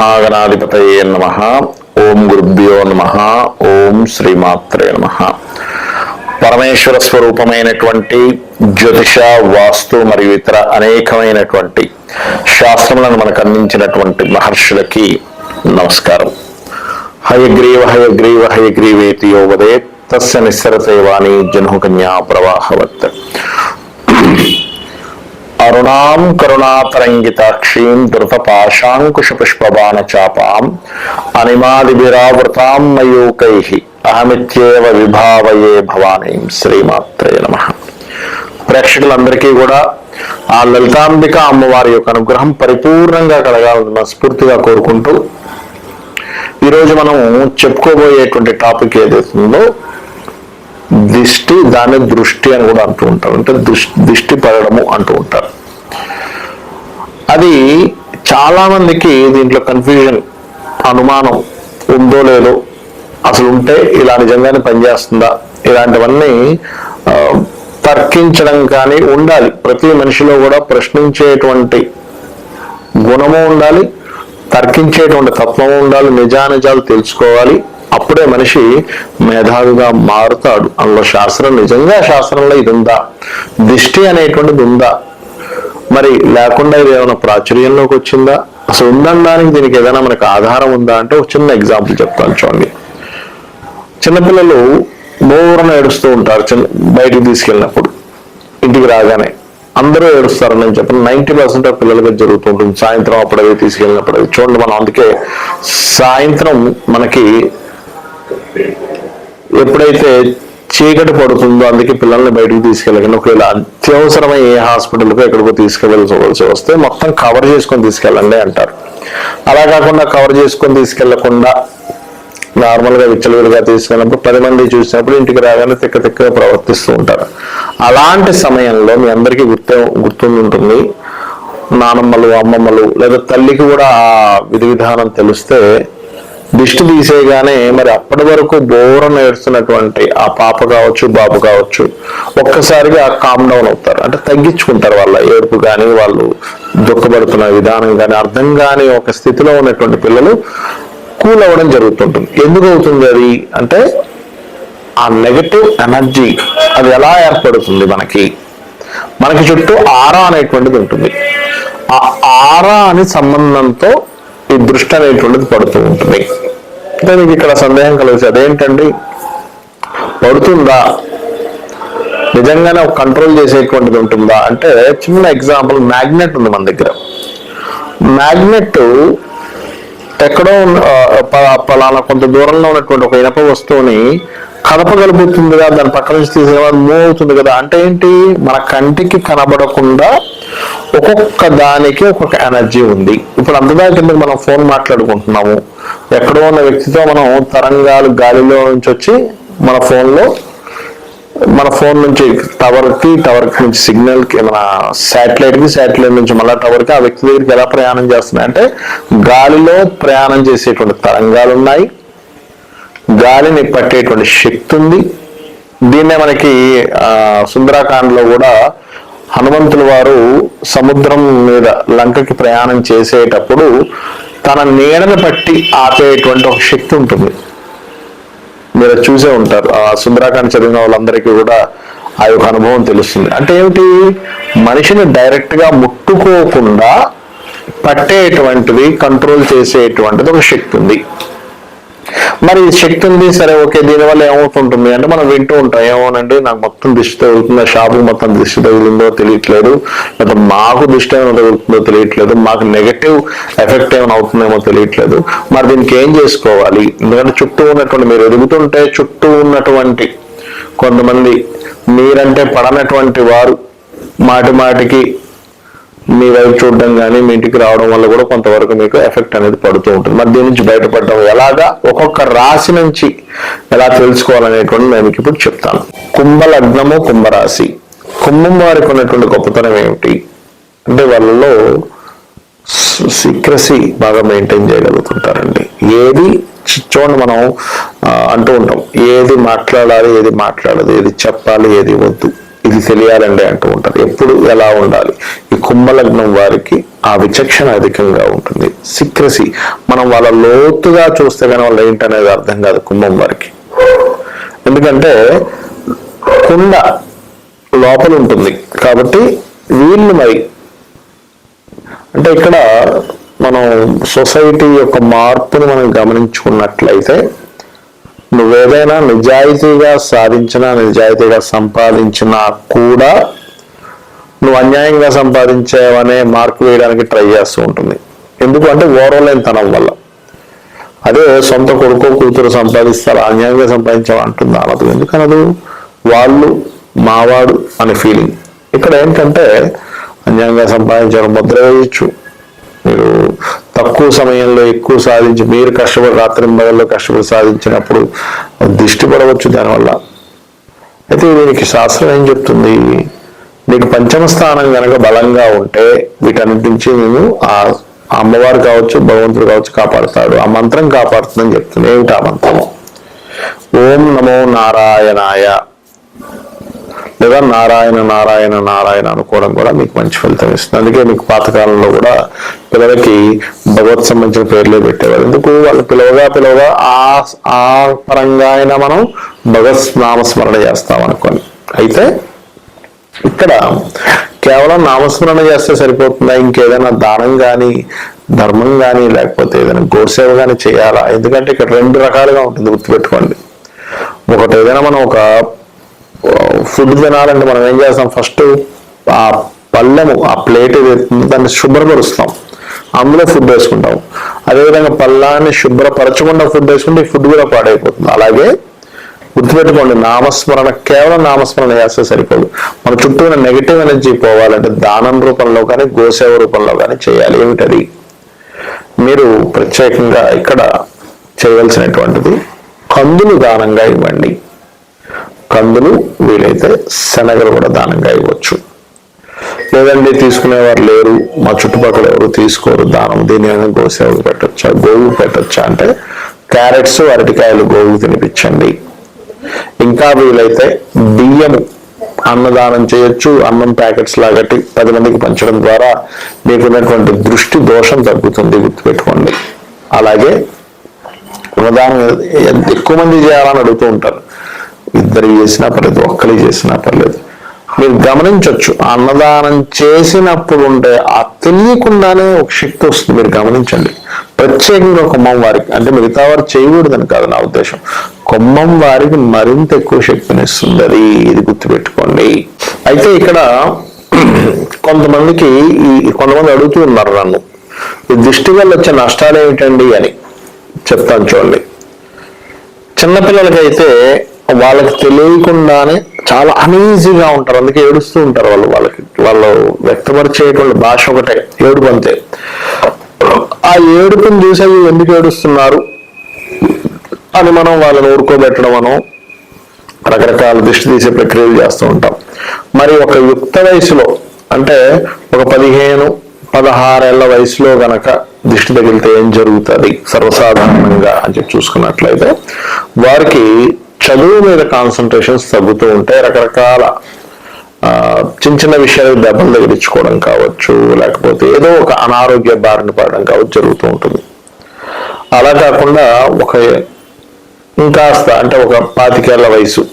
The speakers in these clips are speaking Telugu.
మహాగణాధిపతయే నమః. ఓం గురుభ్యో నమః. ఓం శ్రీమాత్రే నమః. పరమేశ్వర స్వరూపమైనటువంటి జ్యోతిష, వాస్తు మరియు ఇతర అనేకమైనటువంటి శాస్త్రములను మనకు అందించినటువంటి మహర్షులకి నమస్కారం. హయగ్రీవ హయగ్రీవ హయగ్రీవేతి యో వదేత్ తస్య నిస్సరతే వాణి జన్హుకన్యా ప్రవాహవత్. అరుణాం కరుణాతరంగితాక్షీం ధృతపాశాంకుశపుష్పబాణ చాపాం అనిమాదిభిరావృతాం మయూకైః అహమిత్యేవ విభావయే భవానీం. శ్రీమాత్రే నమః. ప్రేక్షకులందరికీ కూడా ఆ లలితాంబిక అమ్మవారి యొక్క అనుగ్రహం పరిపూర్ణంగా కలగాలని మనస్ఫూర్తిగా కోరుకుంటూ ఈరోజు మనం చెప్పుకోబోయేటువంటి టాపిక్ ఏదైతుందో దిష్టి, దాన్ని దృష్టి అని కూడా అంటూ ఉంటారు. అంటే దిష్టి పడడము అంటూ ఉంటారు. అది చాలా మందికి దీంట్లో కన్ఫ్యూజన్, అనుమానం ఉందో లేదో, అసలు ఉంటే ఇలా నిజంగానే పనిచేస్తుందా, ఇలాంటివన్నీ తర్కించడం కానీ ఉండాలి. ప్రతి మనిషిలో కూడా ప్రశ్నించేటువంటి గుణము ఉండాలి, తర్కించేటువంటి తత్వము ఉండాలి, నిజానిజాలు తెలుసుకోవాలి. అప్పుడే మనిషి మేధావిగా మారుతాడు. అందులో శాస్త్రం, నిజంగా శాస్త్రంలో ఇది ఉందా, దిష్టి అనేటువంటిది ఉందా, మరి లేకుండా ఇది ఏమైనా ప్రాచుర్యంలోకి వచ్చిందా, అసలు ఉందనడానికి దీనికి ఏదైనా మనకు ఆధారం ఉందా అంటే ఒక చిన్న ఎగ్జాంపుల్ చెప్తాను చూడండి. చిన్నపిల్లలు బోరన ఏడుస్తూ ఉంటారు. బయటికి తీసుకెళ్ళినప్పుడు ఇంటికి రాగానే అందరూ ఏడుస్తారని నేను చెప్పిన 90% ఆఫ్ పిల్లలకి జరుగుతూ ఉంటుంది. సాయంత్రం అప్పుడవి తీసుకెళ్ళినప్పుడు అది చూడండి. మనం అందుకే సాయంత్రం మనకి ఎప్పుడైతే చీకటి పడుతుందో అందుకే పిల్లల్ని బయటకు తీసుకెళ్ళకండి. ఒకవేళ అత్యవసరమై ఏ హాస్పిటల్కి ఎక్కడికో తీసుకెళ్ళవలసి వస్తే మొత్తం కవర్ చేసుకొని తీసుకెళ్ళండి అంటారు. అలా కాకుండా కవర్ చేసుకొని తీసుకెళ్లకుండా నార్మల్గా విచ్చలవిడిగా తీసుకెళ్ళినప్పుడు 10 మంది చూసినప్పుడు ఇంటికి రాగానే తిక్కగా ప్రవర్తిస్తూ ఉంటారు. అలాంటి సమయంలో మీ అందరికీ గుర్తుంటుంది, నానమ్మలు, అమ్మమ్మలు లేదా తల్లికి కూడా ఆ విధి విధానం తెలిస్తే దిష్టి తీసేయగానే మరి అప్పటి వరకు బోరను ఏడుస్తున్నటువంటి ఆ పాప కావచ్చు, బాబు కావచ్చు, ఒక్కసారిగా కామ్ డౌన్ అవుతారు. అంటే తగ్గించుకుంటారు. వాళ్ళ ఏడుపు కానీ, వాళ్ళు దుఃఖపడుతున్న విధానం కానీ అర్థం కాని ఒక స్థితిలో ఉన్నటువంటి పిల్లలు కూల్ అవ్వడం జరుగుతుంటుంది. ఎందుకు అవుతుంది అది అంటే ఆ నెగటివ్ ఎనర్జీ అది ఎలా ఏర్పడుతుంది, మనకి చుట్టూ ఆరా అనేటువంటిది ఉంటుంది. ఆ ఆరా అని సంబంధంతో ఈ దృష్టి అనేటువంటిది పడుతూ ఉంటుంది. అంటే మీకు ఇక్కడ సందేహం కలిగి, అదేంటండి పడుతుందా, నిజంగానే ఒక కంట్రోల్ చేసేటువంటిది ఉంటుందా అంటే చిన్న ఎగ్జాంపుల్, మ్యాగ్నెట్ ఉంది మన దగ్గర. మ్యాగ్నెట్ ఎక్కడో పలానా కొంత దూరంలో ఉన్నటువంటి ఒక ఇనప వస్తువుని కదపగలుగుతుంది కదా, దాని పక్క నుంచి తీసేవాడు మూవ్ అవుతుంది కదా. అంటే ఏంటి, మన కంటికి కనబడకుండా ఒక్కొక్క దానికి ఒక్కొక్క ఎనర్జీ ఉంది. ఇప్పుడు అంతదా కింద మనం ఫోన్ మాట్లాడుకుంటున్నాము, ఎక్కడో ఉన్న వ్యక్తితో మనం తరంగాలు గాలిలో నుంచి వచ్చి మన ఫోన్ నుంచి టవర్ కి నుంచి సిగ్నల్ కి, మన శాటిలైట్ నుంచి మళ్ళా టవర్ కి, ఆ వ్యక్తి దగ్గరికి ఎలా ప్రయాణం చేస్తున్నాయి అంటే గాలిలో ప్రయాణం చేసేటువంటి తరంగాలు ఉన్నాయి, గాలిని పట్టేటువంటి శక్తి ఉంది. దీన్నే మనకి సుందరాకాండలో కూడా హనుమంతుల వారు సముద్రం మీద లంకకి ప్రయాణం చేసేటప్పుడు తన నీడను పట్టి ఆపేటువంటి ఒక శక్తి ఉంటుంది. మీరు చూసే ఉంటారు. ఆ సుందరాకాండ చదివిన వాళ్ళందరికీ కూడా ఆ యొక్క అనుభవం తెలుస్తుంది. అంటే ఏమిటి, మనిషిని డైరెక్ట్ గా ముట్టుకోకుండా పట్టేటువంటిది, కంట్రోల్ చేసేటువంటిది ఒక శక్తి ఉంది. మరి శక్తి ఉంది, సరే ఓకే, దీనివల్ల ఏమవుతుంటుంది అంటే మనం వింటూ ఉంటాం, ఏమోనండి నాకు మొత్తం దిష్టి తగులుతుందో, షాపు మొత్తం దిష్టి తగులుందో తెలియట్లేదు, లేదా మాకు దిష్టి ఏమైనా తగులుతుందో తెలియట్లేదు, మాకు నెగటివ్ ఎఫెక్ట్ ఏమైనా అవుతుందేమో తెలియట్లేదు. మరి దీనికి ఏం చేసుకోవాలి? ఎందుకంటే చుట్టూ ఉన్నటువంటి, మీరు ఎదుగుతుంటే చుట్టూ ఉన్నటువంటి కొంతమంది మీరంటే పడనటువంటి వారు మాటికి మీ వైపు చూడడం కానీ మీ ఇంటికి రావడం వల్ల కూడా కొంతవరకు మీకు ఎఫెక్ట్ అనేది పడుతూ ఉంటుంది. మరి దీని నుంచి బయటపడడం ఎలాగా, ఒక్కొక్క రాశి నుంచి ఎలా తెలుసుకోవాలనేటువంటి నేను మీకు ఇప్పుడు చెప్తాను. కుంభలగ్నము, కుంభరాశి. కుంభం వారికి ఉన్నటువంటి గొప్పతనం ఏమిటి అంటే వాళ్ళలో సీక్రసీ బాగా మెయింటైన్ చేయగలుగుతుంటారండి. ఏది చూడండి, మనం అంటూ ఉంటాం ఏది మాట్లాడాలి, ఏది మాట్లాడదు, ఏది చెప్పాలి, ఏది వద్దు, ఇది తెలియాలండి అంటూ ఉంటారు. ఎప్పుడు ఎలా ఉండాలి. ఈ కుంభలగ్నం వారికి ఆ విచక్షణ అధికంగా ఉంటుంది. సీక్రసీ, మనం వాళ్ళ లోతుగా చూస్తే కానీ వాళ్ళు ఏంటనేది అర్థం కాదు కుంభం వారికి. ఎందుకంటే కుండ లోపల ఉంటుంది కాబట్టి వీళ్ళు మరి అంటే ఇక్కడ మనం సొసైటీ యొక్క మార్పుని మనం గమనించుకున్నట్లయితే నువ్వేదైనా నిజాయితీగా సాధించినా నిజాయితీగా సంపాదించినా కూడా నువ్వు అన్యాయంగా సంపాదించావనే మార్కు వేయడానికి ట్రై చేస్తూ ఉంటుంది. ఎందుకు అంటే ఓర్వలేనితనం వల్ల. అదే సొంత కొడుకో కూతురు సంపాదిస్తారు, అన్యాయంగా సంపాదించావు అంటుంది అనదు. ఎందుకనదు? వాళ్ళు మావాడు అనే ఫీలింగ్. ఇక్కడ ఏంటంటే అన్యాయంగా సంపాదించడం ముద్ర వేయచ్చు. మీరు తక్కువ సమయంలో ఎక్కువ సాధించి మీరు కష్టపడి రాత్రి మొదల్లో కష్టపడి సాధించినప్పుడు దిష్టి పడవచ్చు దానివల్ల. అయితే దీనికి శాస్త్రం ఏం చెప్తుంది? నీకు పంచమ స్థానం కనుక బలంగా ఉంటే వీటన్నిటి నుంచి నేను ఆ అమ్మవారు కావచ్చు భగవంతుడు కావచ్చు కాపాడుతాడు. ఆ మంత్రం కాపాడుతుందని చెప్తుంది. ఏమిటి ఆ మంత్రం? ఓం నమో నారాయణాయ లేదా నారాయణ నారాయణ నారాయణ అనుకోవడం కూడా మీకు మంచి ఫలితం ఇస్తుంది. అందుకే మీకు పాతకాలంలో కూడా పిల్లలకి భగవత్ సంబంధించిన పేర్లే పెట్టేవారు. ఎందుకు? వాళ్ళు పిలవగా ఆ పరంగా అయినా మనం భగవత్ నామస్మరణ చేస్తాం అనుకోని. అయితే ఇక్కడ కేవలం నామస్మరణ చేస్తే సరిపోతుందా? ఇంకేదైనా దానం కానీ ధర్మం కానీ లేకపోతే ఏదైనా గోసేవ కానీ చేయాలా? ఎందుకంటే ఇక్కడ రెండు రకాలుగా ఉంటుంది, గుర్తుపెట్టుకోండి. ఒకటి ఏదైనా మనం ఒక ఫుడ్ తినాలంటే మనం ఏం చేస్తాం? ఫస్ట్ ఆ పళ్ళెము ఆ ప్లేట్ ఏదైతుందో దాన్ని శుభ్రపరుస్తాం, అందులో ఫుడ్ వేసుకుంటాం. అదేవిధంగా పళ్ళాన్ని శుభ్రపరచకుండా ఫుడ్ వేసుకుంటే ఈ ఫుడ్ కూడా పాడైపోతుంది. అలాగే గుర్తుపెట్టుకోండి, నామస్మరణ కేవలం నామస్మరణ చేస్తే సరిపోదు. మన చుట్టూ ఉన్న నెగిటివ్ ఎనర్జీ పోవాలంటే దానం రూపంలో కానీ గోసేవ రూపంలో కానీ చేయాలి. ఏమిటది? మీరు ప్రత్యేకంగా ఇక్కడ చేయవలసినటువంటిది కందులు దానంగా ఇవ్వండి. కందులు, వీలైతే శనగలు కూడా దానంగా ఇవ్వచ్చు. లేదండి తీసుకునేవారు లేరు, మా చుట్టుపక్కల ఎవరు తీసుకోరు దానం, దీని గోసేవకు పెట్టచ్చా, గోవుకు పెట్టచ్చా అంటే క్యారెట్స్ అరటికాయలు గోవుకు తినిపించండి. ఇంకా వీలైతే బియ్యము అన్నదానం చేయొచ్చు. అన్నం ప్యాకెట్స్ లాగట్టి 10 మందికి పంచడం ద్వారా మీకున్నటువంటి దృష్టి దోషం తగ్గుతుంది, గుర్తుపెట్టుకోండి. అలాగే అన్నదానం ఎక్కువ మంది చేయాలని అడుగుతూ ఉంటారు. 2 చేసినా పర్లేదు, ఒక్కరి చేసినా పర్లేదు. మీరు గమనించవచ్చు, అన్నదానం చేసినప్పుడు ఉంటే ఆ తెలియకుండానే ఒక శక్తి వస్తుంది. మీరు గమనించండి. ప్రత్యేకంగా కొమ్మం వారికి, అంటే మిగతా వారు చేయకూడదని కాదు నా ఉద్దేశం, కొమ్మం వారికి మరింత ఎక్కువ శక్తినిస్తుంది. అది ఇది గుర్తుపెట్టుకోండి. అయితే ఇక్కడ కొంతమంది అడుగుతూ ఉన్నారు నన్ను, ఈ దిష్టి వల్ల వచ్చే నష్టాలు ఏమిటండి అని చెప్తాను చూడండి. చిన్నపిల్లలకైతే వాళ్ళకి తెలియకుండానే చాలా అనీజీగా ఉంటారు, అందుకే ఏడుస్తూ ఉంటారు. వాళ్ళు వ్యక్తపరిచేటువంటి భాష ఒకటే ఏడుపు, అంతే. ఆ ఏడుపుని చూసే ఎందుకు ఏడుస్తున్నారు అని మనం వాళ్ళని ఊరుకోబెట్టడం మనం రకరకాల దిష్టి తీసే ప్రక్రియలు చేస్తూ ఉంటాం. మరి ఒక యుక్త వయసులో అంటే ఒక 15-16 ఏళ్ల వయసులో గనక దిష్టి తగిలితే ఏం జరుగుతుంది సర్వసాధారణంగా అని చెప్పి చూసుకున్నట్లయితే వారికి చదువు మీద కాన్సన్ట్రేషన్స్ తగ్గుతూ ఉంటాయి. రకరకాల చిన్న చిన్న విషయాలు దెబ్బలు తగిలించుకోవడం కావచ్చు, లేకపోతే ఏదో ఒక అనారోగ్య బారిన పడడం కావచ్చు జరుగుతూ ఉంటుంది. అలా కాకుండా ఇంకాస్త అంటే ఒక 25 ఏళ్ల వయసు,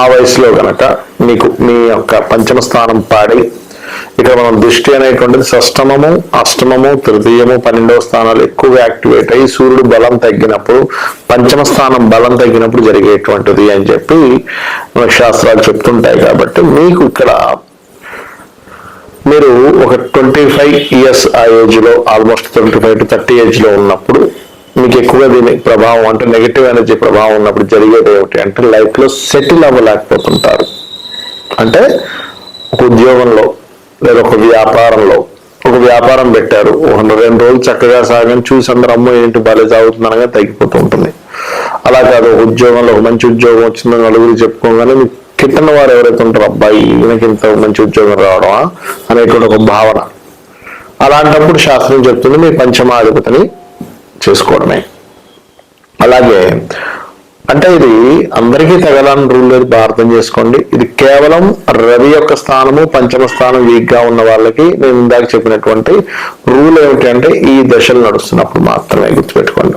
ఆ వయసులో గనక మీకు మీ యొక్క పంచమ స్థానం పాడి, ఇక్కడ మనం దృష్టి అనేటువంటిది షష్టమము, అష్టమము, తృతీయము, 12వ స్థానాలు ఎక్కువగా యాక్టివేట్ అయ్యి సూర్యుడు బలం తగ్గినప్పుడు, పంచమ స్థానం బలం తగ్గినప్పుడు జరిగేటువంటిది అని చెప్పి మనకు శాస్త్రాలు చెప్తుంటాయి. కాబట్టి మీకు ఇక్కడ మీరు ఒక 25 ఇయర్స్ ఆ ఏజ్ లో, ఆల్మోస్ట్ 25 to 30 ఏజ్ లో ఉన్నప్పుడు మీకు ఎక్కువగా దీని ప్రభావం అంటే నెగిటివ్ ఎనర్జీ ప్రభావం ఉన్నప్పుడు జరిగేది ఏమిటి అంటే లైఫ్ లో సెటిల్ అవ్వలేకపోతుంటారు. అంటే ఒక ఉద్యోగంలో లేదా ఒక వ్యాపారంలో, ఒక వ్యాపారం పెట్టారు, 2 రోజులు చక్కగా సాగని చూసి అందరూ అమ్మో ఏంటి బాగా సాగుతుందనగా తగ్గిపోతూ ఉంటుంది. అలా కాదు, ఒక ఉద్యోగంలో ఒక మంచి ఉద్యోగం వచ్చిందని నలుగురు చెప్పుకోగానే మీకు కిట్టన వారు ఎవరైతే ఉంటారో అబ్బాయి ఈయనకి ఇంత మంచి ఉద్యోగం రావడమా అనేటువంటి ఒక భావన. అలాంటప్పుడు శాస్త్రం చెప్తుంది మీ పంచమాధిపతిని చేసుకోవడమే. అలాగే అంటే ఇది అందరికీ తగలని రూల్ లేదు, బాగా అర్థం చేసుకోండి. ఇది కేవలం రవి యొక్క స్థానము పంచమ స్థానం వీక్ గా ఉన్న వాళ్ళకి నేను ఇందాక చెప్పినటువంటి రూల్ ఏమిటి అంటే ఈ దశలు నడుస్తున్నప్పుడు మాత్రమే గుర్తుపెట్టుకోండి.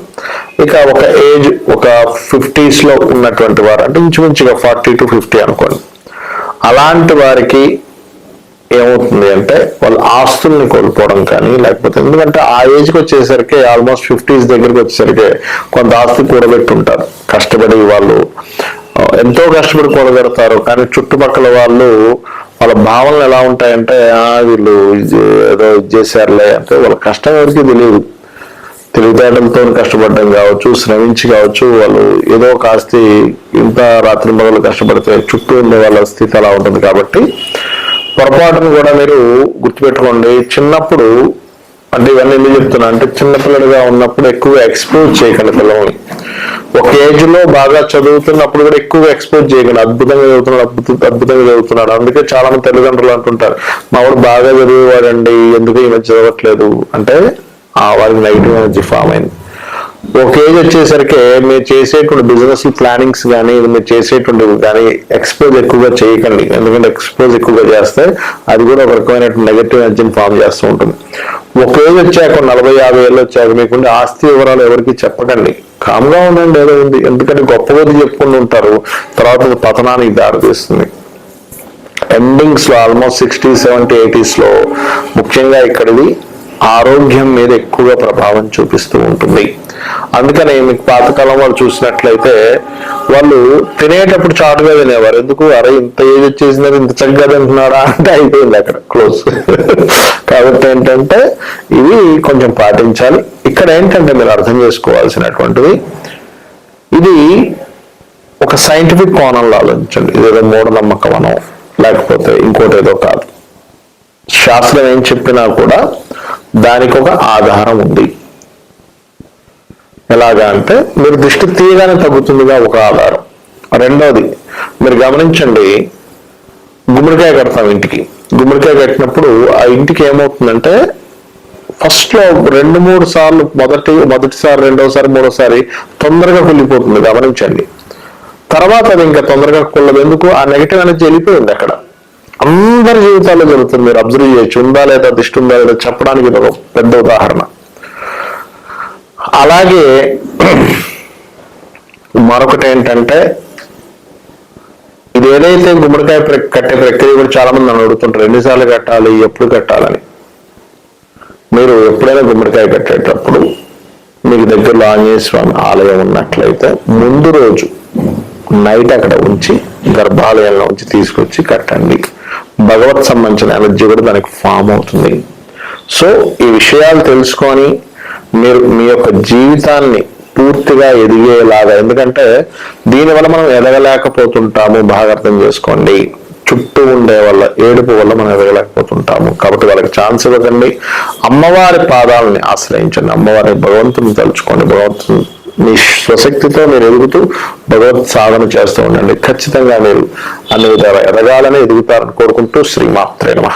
ఇక ఒక ఏజ్ ఒక 50s లో ఉన్నటువంటి వారు అంటే ఇంచుమించుగా 40 to 50 అనుకోండి, అలాంటి వారికి ఏమవుతుంది అంటే వాళ్ళు ఆస్తుల్ని కోల్పోవడం కానీ లేకపోతే ఎందుకంటే ఆ ఏజ్కి వచ్చేసరికి ఆల్మోస్ట్ 50s దగ్గరికి వచ్చేసరికి కొంత ఆస్తి కూడబెట్టుంటారు కష్టపడి, వాళ్ళు ఎంతో కష్టపడి కూడబెడతారు. కానీ చుట్టుపక్కల వాళ్ళు వాళ్ళ భావనలు ఎలా ఉంటాయంటే వీళ్ళు ఏదో ఇది చేశారులే అంటే వాళ్ళ కష్టం ఎవరికి తెలియదు. తెలివితేటలతో కష్టపడడం కావచ్చు, శ్రమించి కావచ్చు, వాళ్ళు ఏదో ఒక ఆస్తి ఇంత రాత్రి మొదలు కష్టపడితే చుట్టూ ఉండే వాళ్ళ స్థితి అలా ఉంటుంది. కాబట్టి పొరపాటును కూడా మీరు గుర్తుపెట్టుకోండి. చిన్నప్పుడు అంటే ఇవన్నీ ఎందుకు చెప్తున్నా అంటే చిన్నపిల్లడిగా ఉన్నప్పుడు ఎక్కువగా ఎక్స్పోజ్ చేయకండి పిల్లల్ని. ఒక ఏజ్ లో బాగా చదువుతున్నప్పుడు కూడా ఎక్కువగా ఎక్స్పోజ్ చేయకండి. అద్భుతంగా చదువుతున్నాడు. అందుకే చాలా మంది తల్లిదండ్రులు అంటుంటారు మా వాడు బాగా చదివేవాడండి ఎందుకు ఈ మధ్య చదవట్లేదు అంటే వారికి నెగిటివ్ ఎనర్జీ ఫామ్ అయింది. ఒక ఏజ్ వచ్చేసరికి మీరు చేసేటువంటి బిజినెస్ ప్లానింగ్స్ కానీ మీరు చేసేటువంటివి కానీ ఎక్స్పోజ్ ఎక్కువగా చేయకండి. ఎందుకంటే ఎక్స్పోజ్ ఎక్కువగా చేస్తే అది కూడా ఒక రకమైన నెగటివ్ ఎనర్జీని ఫామ్ చేస్తూ ఉంటుంది. ఒక ఏజ్ వచ్చాక 40-50 ఏళ్ళు వచ్చాక మీకుండే ఆస్తి వివరాలు ఎవరికి చెప్పకండి. కామ్గా ఉండండి, ఏదో ఉంది. ఎందుకంటే గొప్ప కొద్ది చెప్పుకుంటూ ఉంటారు, తర్వాత పతనానికి దారితీస్తుంది. ఎండింగ్స్ లో ఆల్మోస్ట్ 60s, 70s, 80s లో ముఖ్యంగా ఇక్కడిది ఆరోగ్యం మీద ఎక్కువగా ప్రభావం చూపిస్తూ ఉంటుంది. అందుకని మీకు పాతకాలం వాళ్ళు చూసినట్లయితే వాళ్ళు తినేటప్పుడు చాటుగా తినేవారు. ఎందుకు అరే ఇంత ఏజ్ వచ్చేసిందని ఇంత చక్కగా తింటున్నాడా అంటే అయిపోయింది అక్కడ క్లోజ్. కాబట్టి ఏంటంటే ఇవి కొంచెం పాటించాలి. ఇక్కడ ఏంటంటే మీరు అర్థం చేసుకోవాల్సినటువంటిది ఇది ఒక సైంటిఫిక్ కోణంలో ఆలోచించండి. ఇదేదో మూఢనమ్మకం అనో లేకపోతే ఇంకోటి ఏదో కాదు. శాస్త్రం ఏం చెప్పినా కూడా దానికి ఒక ఆధారం ఉంది. ఎలాగా అంటే మీరు దృష్టి తీయగానే తగ్గుతుందిగా ఒక ఆధారం. రెండోది మీరు గమనించండి, గుమ్మడికాయ కడతాం ఇంటికి. గుమ్మడికాయ కట్టినప్పుడు ఆ ఇంటికి ఏమవుతుందంటే ఫస్ట్ లో 2-3 సార్లు మొదటిసారి రెండోసారి మూడోసారి తొందరగా కుళ్ళిపోతుంది, గమనించండి. తర్వాత అది ఇంకా తొందరగా కుళ్ళదు. ఎందుకు? ఆ నెగిటివ్ అనేది వెళ్ళిపోయింది అక్కడ. అందరి జీవితాల్లో జరుగుతుంది. మీరు అబ్జర్వ్ చేయొచ్చు. ఉందా లేదా దిష్టి ఉందా లేదా చెప్పడానికి ఒక పెద్ద ఉదాహరణ. అలాగే మరొకటి ఏంటంటే ఇది ఏదైతే గుమ్మడికాయ కట్టే ప్రక్రియ కూడా చాలా మంది నన్ను అడుగుతుంటారు ఎన్నిసార్లు కట్టాలి, ఎప్పుడు కట్టాలని. మీరు ఎప్పుడైనా గుమ్మడికాయ కట్టేటప్పుడు మీకు దగ్గరలో ఆంజనేయ స్వామి ఆలయం ఉన్నట్లయితే ముందు రోజు నైట్ అక్కడ ఉంచి గర్భాలయంలో ఉంచి తీసుకొచ్చి కట్టండి. భగవత్ సంబంధించిన ఎనర్జీ కూడా దానికి ఫామ్ అవుతుంది. సో ఈ విషయాలు తెలుసుకొని మీరు మీ యొక్క జీవితాన్ని పూర్తిగా ఎదిగేలాగా, ఎందుకంటే దీనివల్ల మనం ఎదగలేకపోతుంటాము, బాగా అర్థం చేసుకోండి. చుట్టూ ఉండే వాళ్ళ ఏడుపు వల్ల మనం ఎదగలేకపోతుంటాము. కాబట్టి వాళ్ళకి ఛాన్స్ ఇవ్వకండి. అమ్మవారి పాదాలని ఆశ్రయించండి. అమ్మవారి భగవంతుని తలుచుకోండి. భగవంతుని మీ స్వశక్తితో మీరు ఎదుగుతూ భగవత్ సాధన చేస్తూ ఉండండి. ఖచ్చితంగా మీరు అన్ని విధాలు ఎదగాలని ఎదుగుతారని కోరుకుంటూ శ్రీమాత్రే నమః.